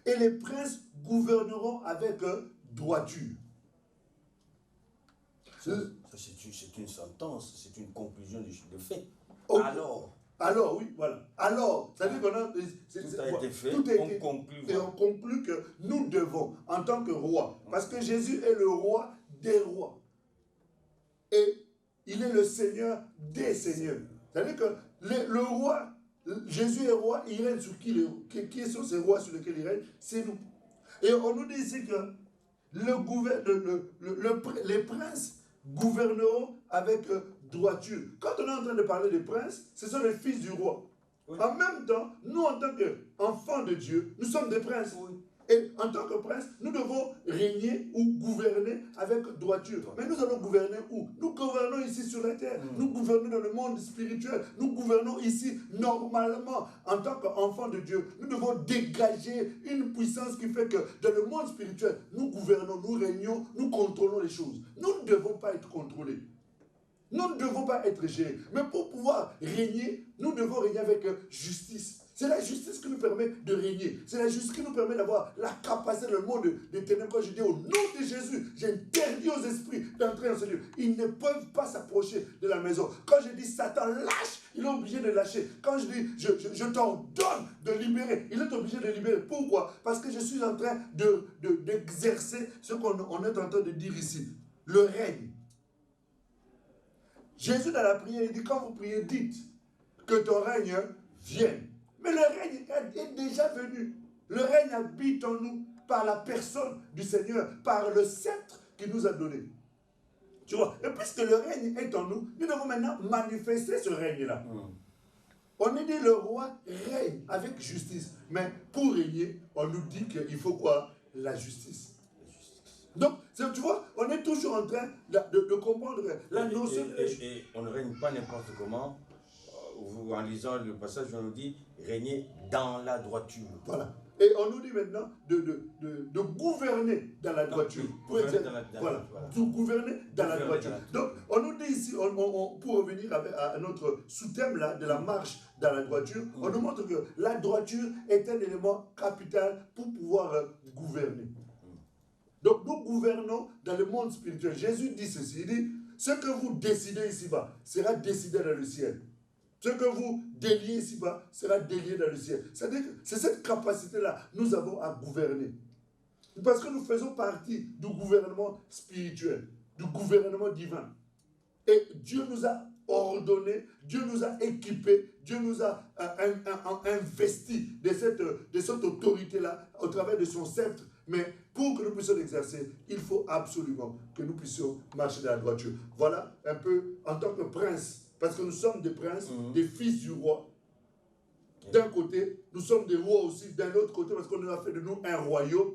et les princes gouverneront avec droiture. » C'est une sentence, c'est une conclusion de fait. Okay. Alors. Alors, oui, voilà. Alors, ça veut dire qu'on a... Tout a été fait, on conclut. Et on conclut que nous devons, en tant que roi, parce que Jésus est le roi des rois. Et il est le Seigneur des seigneurs. C'est-à-dire que le roi, Jésus est roi, il règne sur qui sont ces rois sur lesquels il règne? C'est nous. Et on nous dit ici que les princes gouverneront avec droiture. Quand on est en train de parler des princes, ce sont les fils du roi. Oui. En même temps, nous en tant qu'enfants de Dieu, nous sommes des princes. Oui. Et en tant que prince, nous devons régner ou gouverner avec droiture. Mais nous allons gouverner où? Nous gouvernons ici sur la terre. Nous gouvernons dans le monde spirituel. Nous gouvernons ici normalement en tant qu'enfants de Dieu. Nous devons dégager une puissance qui fait que dans le monde spirituel, nous gouvernons, nous régnons, nous contrôlons les choses. Nous ne devons pas être contrôlés. Nous ne devons pas être gérés. Mais pour pouvoir régner, nous devons régner avec justice. C'est la justice qui nous permet de régner. C'est la justice qui nous permet d'avoir la capacité dans le monde des ténèbres. Quand je dis au nom de Jésus, j'interdis aux esprits d'entrer dans ce lieu. Ils ne peuvent pas s'approcher de la maison. Quand je dis Satan lâche, il est obligé de lâcher. Quand je dis je t'ordonne de libérer, il est obligé de libérer. Pourquoi? Parce que je suis en train d'exercer ce qu'on est en train de dire ici. Le règne. Jésus dans la prière, il dit quand vous priez, dites que ton règne vienne. Mais le règne est déjà venu. Le règne habite en nous par la personne du Seigneur, par le sceptre qu'il nous a donné. Tu vois? Et puisque le règne est en nous, nous devons maintenant manifester ce règne-là. On nous dit le roi règne avec justice. Mais pour régner, on nous dit qu'il faut quoi? La justice. Donc, tu vois, on est toujours en train de comprendre la notion. Et on ne règne pas n'importe comment. En lisant le passage, on nous dit régner dans la droiture. Voilà. Et on nous dit maintenant de gouverner dans la droiture. Voilà. De gouverner dans la droiture. Donc, on nous dit ici, pour revenir à notre sous-thème là, de la marche dans la droiture, on nous montre que la droiture est un élément capital pour pouvoir gouverner. Donc, nous gouvernons dans le monde spirituel. Jésus dit ceci, il dit, ce que vous décidez ici-bas sera décidé dans le ciel. Ce que vous déliez ici-bas sera délié dans le ciel. C'est-à-dire que c'est cette capacité-là nous avons à gouverner. Parce que nous faisons partie du gouvernement spirituel, du gouvernement divin. Et Dieu nous a ordonné, Dieu nous a équipés, Dieu nous a investi de cette autorité-là au travers de son sceptre. Mais pour que nous puissions l'exercer, il faut absolument que nous puissions marcher dans la droiture. Voilà un peu en tant que prince, parce que nous sommes des princes, des fils du roi. D'un côté, nous sommes des rois aussi, d'un autre côté, parce qu'on a fait de nous un royaume.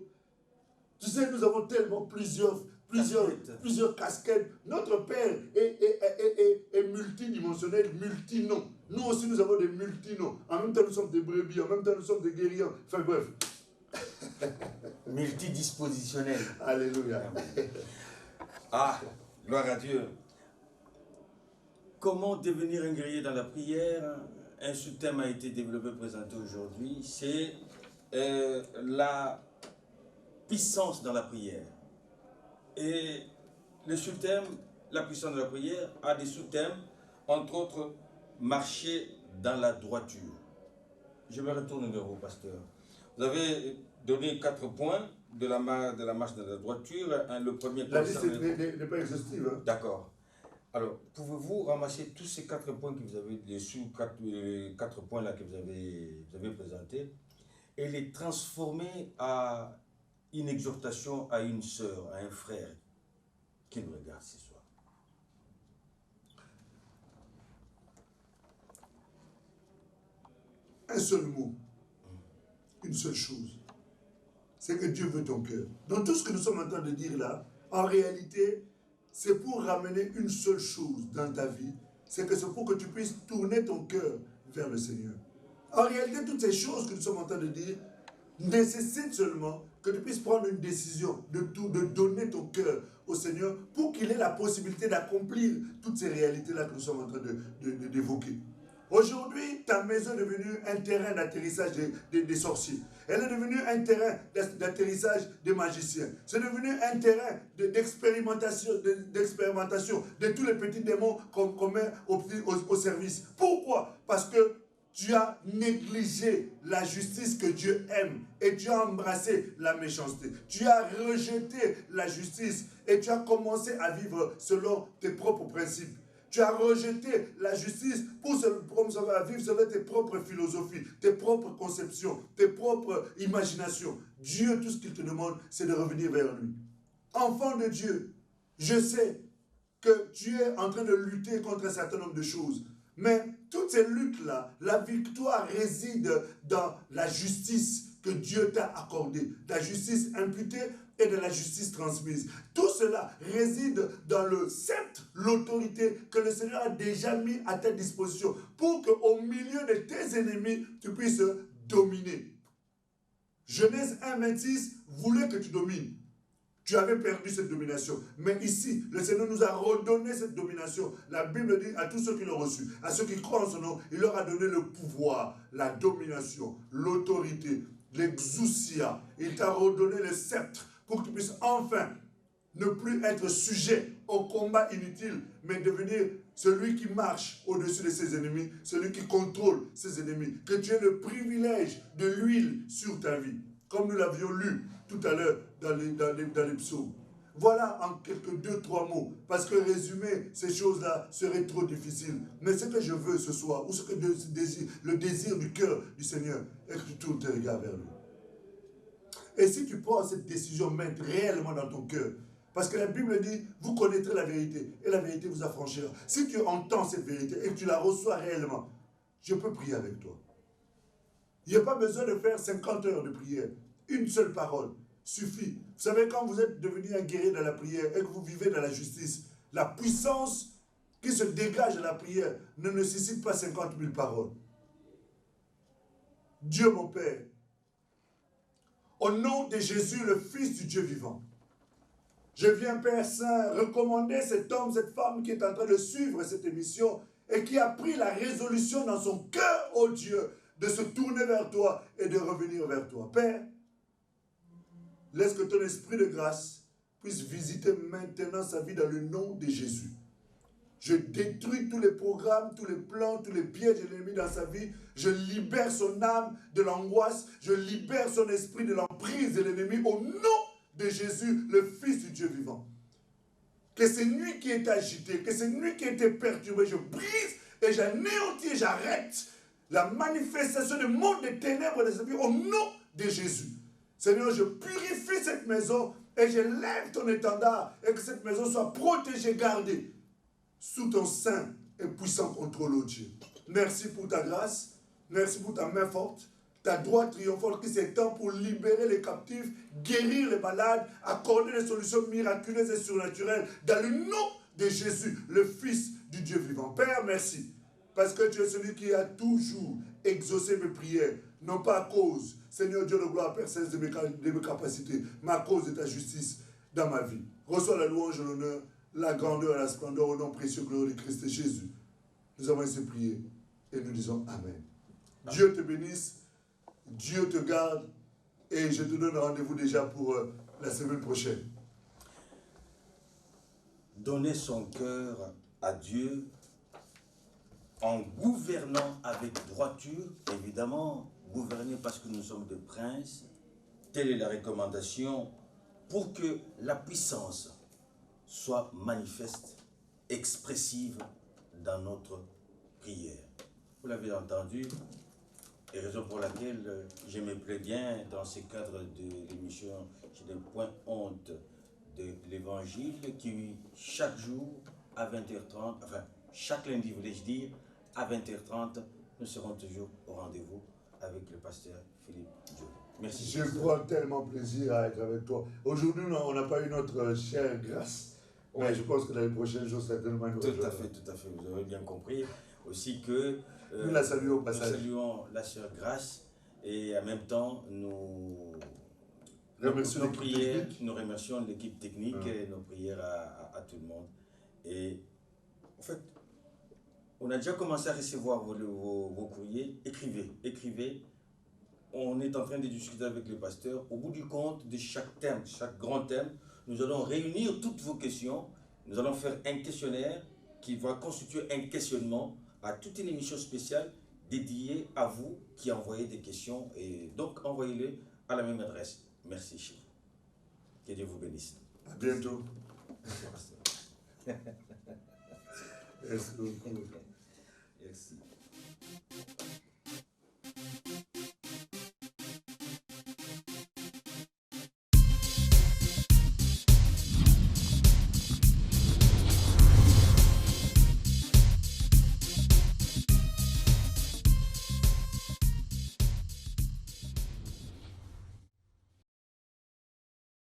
Tu sais, nous avons tellement plusieurs casquettes. Notre Père est multidimensionnel, multinom. Nous aussi, nous avons des multinoms. En même temps, nous sommes des brebis, en même temps, nous sommes des guerriers. Enfin bref. Multidispositionnel. Alléluia. Ah, gloire à Dieu. Comment devenir un guerrier dans la prière? Un sous-thème a été développé, présenté aujourd'hui. C'est la puissance dans la prière. Et le sous-thème, la puissance de la prière, a des sous-thèmes, entre autres, marcher dans la droiture. Je me retourne vers vous, pasteur. Vous avez donné 4 points de la marche dans la droiture. Le premier point... La liste n'est pas exhaustive. Hein. D'accord. Alors, pouvez-vous ramasser tous ces 4 points que vous avez, les 4 points là que vous avez présentés, et les transformer à une exhortation à une sœur, à un frère qui nous regarde ce soir? Un seul mot, une seule chose, c'est que Dieu veut ton cœur. Dans tout ce que nous sommes en train de dire là, en réalité, c'est pour ramener une seule chose dans ta vie, c'est pour que tu puisses tourner ton cœur vers le Seigneur. En réalité, toutes ces choses que nous sommes en train de dire nécessitent seulement que tu puisses prendre une décision de donner ton cœur au Seigneur pour qu'il ait la possibilité d'accomplir toutes ces réalités-là que nous sommes en train d'évoquer. Aujourd'hui, ta maison est devenue un terrain d'atterrissage des sorciers. Elle est devenue un terrain d'atterrissage des magiciens. C'est devenu un terrain d'expérimentation de tous les petits démons qu'on met au service. Pourquoi? Parce que tu as négligé la justice que Dieu aime et tu as embrassé la méchanceté. Tu as rejeté la justice et tu as commencé à vivre selon tes propres principes. Tu as rejeté la justice pour vivre selon tes propres philosophies, tes propres conceptions, tes propres imaginations. Dieu, tout ce qu'il te demande, c'est de revenir vers lui. Enfant de Dieu, je sais que tu es en train de lutter contre un certain nombre de choses. Mais toutes ces luttes-là, la victoire réside dans la justice que Dieu t'a accordée, la justice imputée et de la justice transmise. Tout cela réside dans le sceptre, l'autorité que le Seigneur a déjà mis à ta disposition pour qu'au milieu de tes ennemis, tu puisses dominer. Genèse 1:26 voulait que tu domines. Tu avais perdu cette domination. Mais ici, le Seigneur nous a redonné cette domination. La Bible dit à tous ceux qui l'ont reçu, à ceux qui croient en son nom, il leur a donné le pouvoir, la domination, l'autorité, l'exousia. Il t'a redonné le sceptre pour que tu puisses enfin ne plus être sujet au combat inutile, mais devenir celui qui marche au-dessus de ses ennemis, celui qui contrôle ses ennemis. Que tu aies le privilège de l'huile sur ta vie, comme nous l'avions lu tout à l'heure dans les psaumes. Voilà en quelques 2-3 mots, parce que résumer ces choses-là serait trop difficile. Mais ce que je veux ce soir, ou ce que le désir du cœur du Seigneur, est que tu tournes tes regards vers lui. Et si tu prends cette décision maintenant réellement dans ton cœur, parce que la Bible dit, vous connaîtrez la vérité, et la vérité vous affranchira. Si tu entends cette vérité et que tu la reçois réellement, je peux prier avec toi. Il n'y a pas besoin de faire 50 heures de prière. Une seule parole suffit. Vous savez, quand vous êtes devenu un guerrier dans la prière et que vous vivez dans la justice, la puissance qui se dégage de la prière ne nécessite pas 50 000 paroles. Dieu mon Père, au nom de Jésus, le Fils du Dieu vivant, je viens, Père Saint, recommander cet homme, cette femme qui est en train de suivre cette émission et qui a pris la résolution dans son cœur, ô Dieu, de se tourner vers toi et de revenir vers toi. Père, laisse que ton esprit de grâce puisse visiter maintenant sa vie dans le nom de Jésus. Je détruis tous les programmes, tous les plans, tous les pièges de l'ennemi dans sa vie. Je libère son âme de l'angoisse. Je libère son esprit de l'emprise de l'ennemi au nom de Jésus, le Fils du Dieu vivant. Que ces nuits qui étaient agitées, que ces nuits qui étaient perturbées, je brise et j'anéantis et j'arrête la manifestation du monde des ténèbres de sa vie au nom de Jésus. Seigneur, je purifie cette maison et je lève ton étendard et que cette maison soit protégée, gardée sous ton saint et puissant contrôle, ô Dieu. Merci pour ta grâce, merci pour ta main forte, ta droite triomphante qui s'étend pour libérer les captifs, guérir les malades, accorder des solutions miraculeuses et surnaturelles dans le nom de Jésus, le Fils du Dieu vivant. Père, merci, parce que tu es celui qui a toujours exaucé mes prières, non pas à cause, Seigneur Dieu de gloire, Père Saint, de mes capacités, mais à cause de ta justice dans ma vie. Reçois la louange et l'honneur, la grandeur et la splendeur au nom précieux glorieux de Christ Jésus. Nous avons ainsi prié et nous disons Amen. Amen. Dieu te bénisse, Dieu te garde et je te donne rendez-vous déjà pour la semaine prochaine. Donner son cœur à Dieu en gouvernant avec droiture, évidemment, gouverner parce que nous sommes des princes, telle est la recommandation pour que la puissance soit manifeste, expressive dans notre prière. Vous l'avez entendu, et raison pour laquelle je me plais bien dans ce cadre de l'émission, je n'ai point honte de l'évangile, qui chaque jour à 20h30, enfin chaque lundi voulais-je dire, à 20h30, nous serons toujours au rendez-vous avec le pasteur Philippe Diop. Merci. Je prends tellement plaisir à être avec toi. Aujourd'hui, on n'a pas eu notre chère Grâce. Mais je pense que dans les prochains jours, certainement, nous tout à fait. Vous avez bien compris aussi que nous la saluons au passage. Nous saluons la sœur Grâce et en même temps, nous remercions l'équipe technique et nos prières à tout le monde. Et en fait, On a déjà commencé à recevoir vos courriers. Écrivez, écrivez. On est en train de discuter avec le pasteur. Au bout du compte de chaque thème, chaque grand thème, nous allons réunir toutes vos questions. Nous allons faire un questionnaire qui va constituer un questionnement à toute une émission spéciale dédiée à vous qui envoyez des questions. Et donc, envoyez-les à la même adresse. Merci, chef. Que Dieu vous bénisse. À bientôt. Merci, pasteur. Merci beaucoup. Merci.